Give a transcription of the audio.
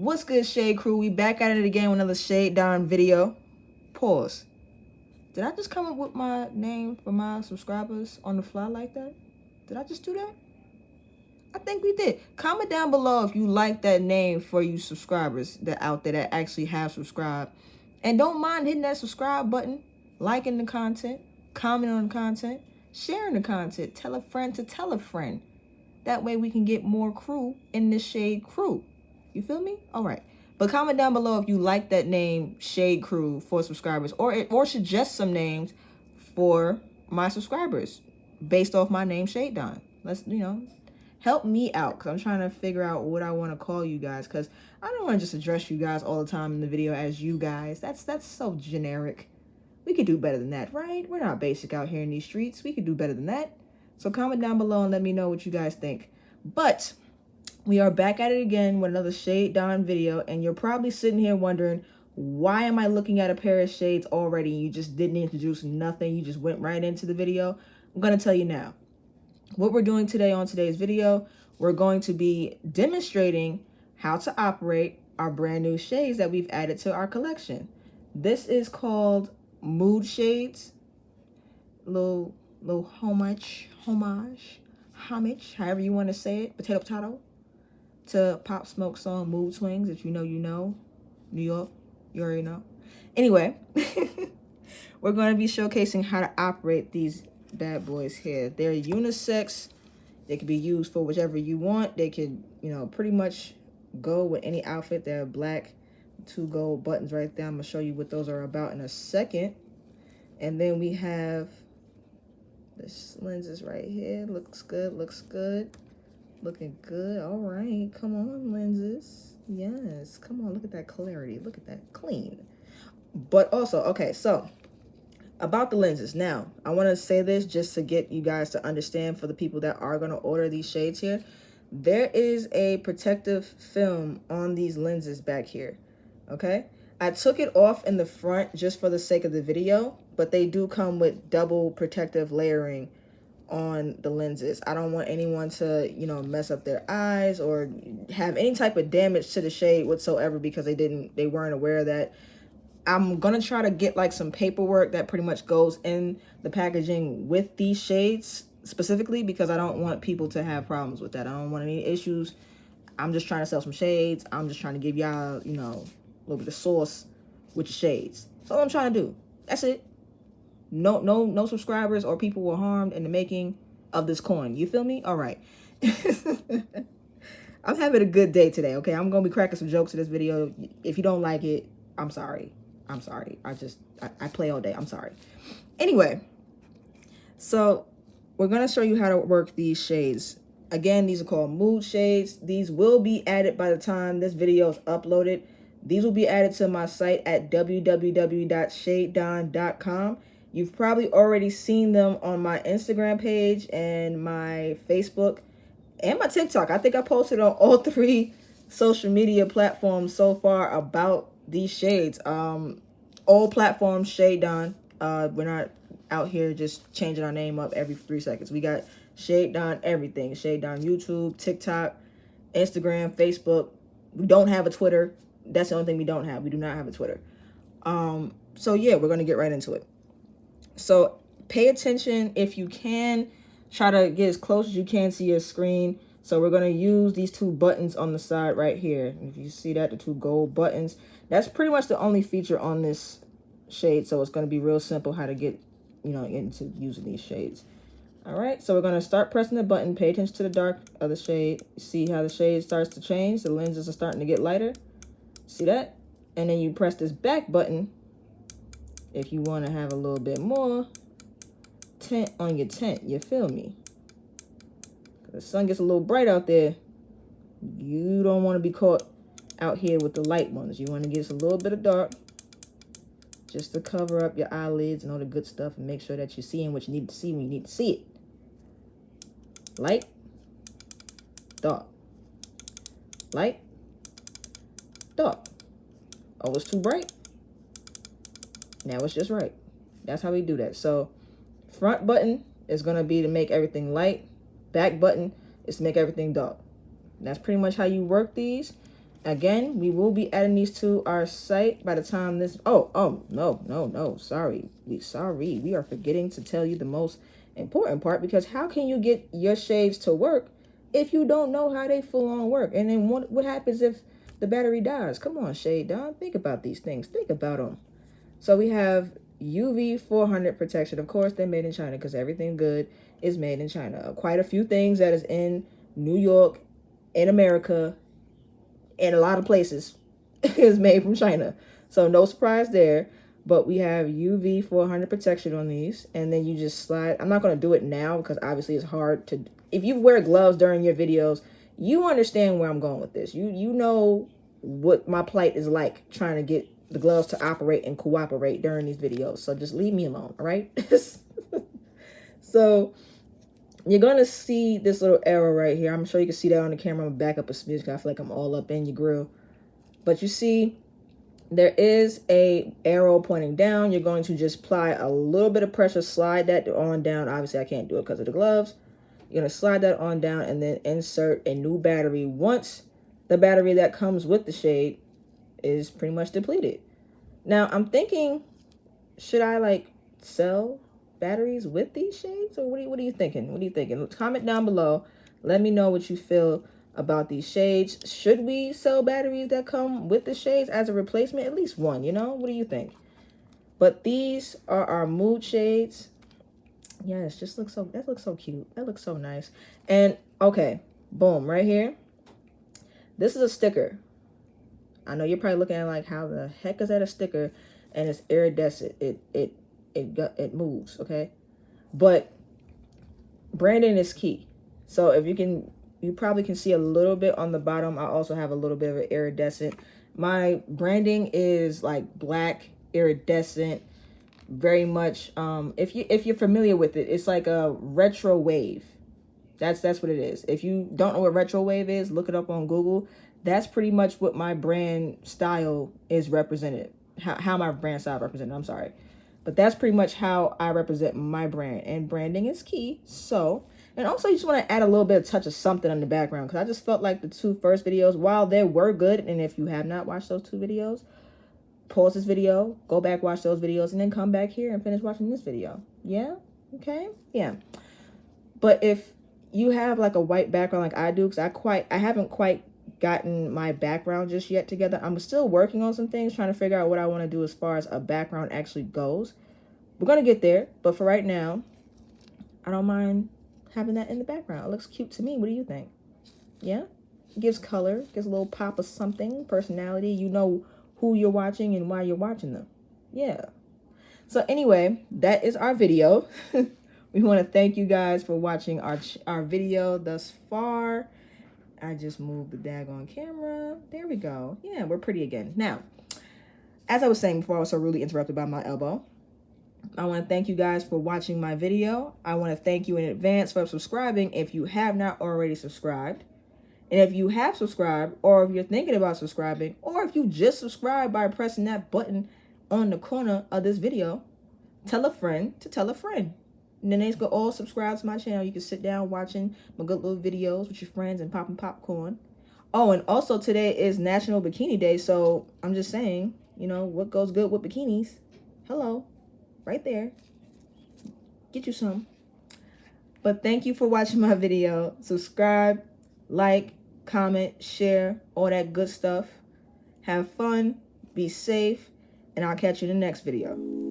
What's good, Shade Crew? We back at it again with another Shade.Don video. Pause. Did I just come up with my name for my subscribers on the fly like that? Did I just do that? I think we did. Comment down below if you like that name for you subscribers that out there that actually have subscribed. And don't mind hitting that subscribe button, liking the content, commenting on the content, sharing the content. Tell a friend to tell a friend. That way we can get more crew in the Shade Crew. You feel me? All right. But comment down below if you like that name, Shade Crew, for subscribers. Or suggest some names for my subscribers based off my name, Shade.Don. Let's, help me out. Because I'm trying to figure out what I want to call you guys. Because I don't want to just address you guys all the time in the video as you guys. That's so generic. We could do better than that, right? We're not basic out here in these streets. We could do better than that. So comment down below and let me know what you guys think. But we are back at it again with another Shade.Don video, and you're probably sitting here wondering, why am I looking at a pair of shades already? You just didn't introduce nothing. You just went right into the video. I'm going to tell you now. What we're doing today on today's video, we're going to be demonstrating how to operate our brand new shades that we've added to our collection. This is called Mood Shades. Little homage, however you want to say it, potato, to Pop Smoke song Mood Swings. If you know, you know. New York, you already know. Anyway, we're going to be showcasing how to operate these bad boys here. They're unisex. They can be used for whichever you want. They can, pretty much go with any outfit. They're black, 2 gold buttons right there. I'm going to show you what those are about in a second. And then we have this lenses right here. Looks good, looking good. All right, come on, lenses. Yes, come on, look at that clarity, look at that clean. But also, okay, so about the lenses. Now I want to say this just to get you guys to understand, for the people that are going to order these shades here, there is a protective film on these lenses back here. Okay, I took it off in the front just for the sake of the video, but they do come with double protective layering on the lenses. I don't want anyone to, mess up their eyes or have any type of damage to the shade whatsoever because they weren't aware of that. I'm gonna try to get like some paperwork that pretty much goes in the packaging with these shades specifically, because I don't want people to have problems with that. I don't want any issues. I'm just trying to sell some shades. I'm just trying to give y'all, a little bit of sauce with the shades. That's all I'm trying to do. That's it. No subscribers or people were harmed in the making of this coin. You feel me? All right. I'm having a good day today, okay? I'm going to be cracking some jokes in this video. If you don't like it, I'm sorry. I'm sorry. I play all day. I'm sorry. Anyway, so we're going to show you how to work these shades. Again, these are called Mood Shades. These will be added by the time this video is uploaded. These will be added to my site at www.shadedon.com. You've probably already seen them on my Instagram page and my Facebook and my TikTok. I think I posted on all 3 social media platforms so far about these shades. All platforms Shade.Don. We're not out here just changing our name up every 3 seconds. We got Shade.Don everything. Shade.Don YouTube, TikTok, Instagram, Facebook. We don't have a Twitter. That's the only thing we don't have. We do not have a Twitter. So yeah, we're going to get right into it. So pay attention if you can. Try to get as close as you can to your screen. So we're going to use these 2 buttons on the side right here. If you see that, the 2 gold buttons, that's pretty much the only feature on this shade. So it's going to be real simple how to get, into using these shades. All right, so we're going to start pressing the button. Pay attention to the dark of the shade. See how the shade starts to change? The lenses are starting to get lighter. See that? And then you press this back button if you want to have a little bit more tint on your tint. You feel me? The sun gets a little bright out there. You don't want to be caught out here with the light ones. You want to get a little bit of dark just to cover up your eyelids and all the good stuff and make sure that you're seeing what you need to see when you need to see it. Light, dark, light, dark. Oh, it's too bright. Now it's just right. That's how we do that. So front button is going to be to make everything light. Back button is to make everything dark. That's pretty much how you work these. Again, we will be adding these to our site by the time this... No. Sorry. We are forgetting to tell you the most important part, because how can you get your shades to work if you don't know how they full on work? And then what happens if the battery dies? Come on, Shade.Don. Think about these things. Think about them. So we have UV 400 protection. Of course, they're made in China because everything good is made in China. Quite a few things that is in New York, in America, in a lot of places is made from China. So no surprise there. But we have UV 400 protection on these. And then you just slide. I'm not going to do it now because obviously it's hard to... If you wear gloves during your videos, you understand where I'm going with this. You know what my plight is like trying to get the gloves to operate and cooperate during these videos. So just leave me alone, all right? So you're going to see this little arrow right here. I'm sure you can see that on the camera. I'm going to back up a smidge because I feel like I'm all up in your grill. But you see there is a arrow pointing down. You're going to just apply a little bit of pressure, slide that on down. Obviously, I can't do it because of the gloves. You're going to slide that on down and then insert a new battery once the battery that comes with the shade is pretty much depleted. Now, I'm thinking, should I like sell batteries with these shades, or what are you thinking? What are you thinking? Comment down below. Let me know what you feel about these shades. Should we sell batteries that come with the shades as a replacement? At least one, you know? What do you think? But these are our mood shades. Yes, that looks so cute. That looks so nice. And okay, boom, right here. This is a sticker. I know you're probably looking at like, how the heck is that a sticker? And it's iridescent. It moves, okay? But branding is key. So if you probably can see a little bit on the bottom. I also have a little bit of an iridescent. My branding is like black, iridescent, very much. If you're familiar with it, it's like a retro wave. That's what it is. If you don't know what retro wave is, look it up on Google. That's pretty much what my brand style is represented. How my brand style represented. I'm sorry. But that's pretty much how I represent my brand. And branding is key. So, and also you just want to add a little bit of touch of something on the background. Because I just felt like the two first videos, while they were good, and if you have not watched those two videos, pause this video, go back, watch those videos, and then come back here and finish watching this video. Yeah? Okay? Yeah. But if you have like a white background like I do, because I haven't quite gotten my background just yet together. I'm still working on some things, trying to figure out what I want to do as far as a background actually goes. We're going to get there, but for right now, I don't mind having that in the background. It looks cute to me. What do you think? Yeah? It gives color, gives a little pop of something, personality. You know who you're watching and why you're watching them. Yeah. So anyway, that is our video. We want to thank you guys for watching our video thus far. I just moved the daggone camera. There we go. Yeah, we're pretty again. Now, as I was saying before, I was so rudely interrupted by my elbow. I want to thank you guys for watching my video. I want to thank you in advance for subscribing if you have not already subscribed. And if you have subscribed, or if you're thinking about subscribing, or if you just subscribed by pressing that button on the corner of this video, tell a friend to tell a friend. And then they go all subscribe to my channel. You can sit down watching my good little videos with your friends and popping popcorn. Oh, and also today is National Bikini Day. So I'm just saying, you know, what goes good with bikinis? Hello, right there. Get you some. But thank you for watching my video. Subscribe, like, comment, share, all that good stuff. Have fun, be safe, and I'll catch you in the next video.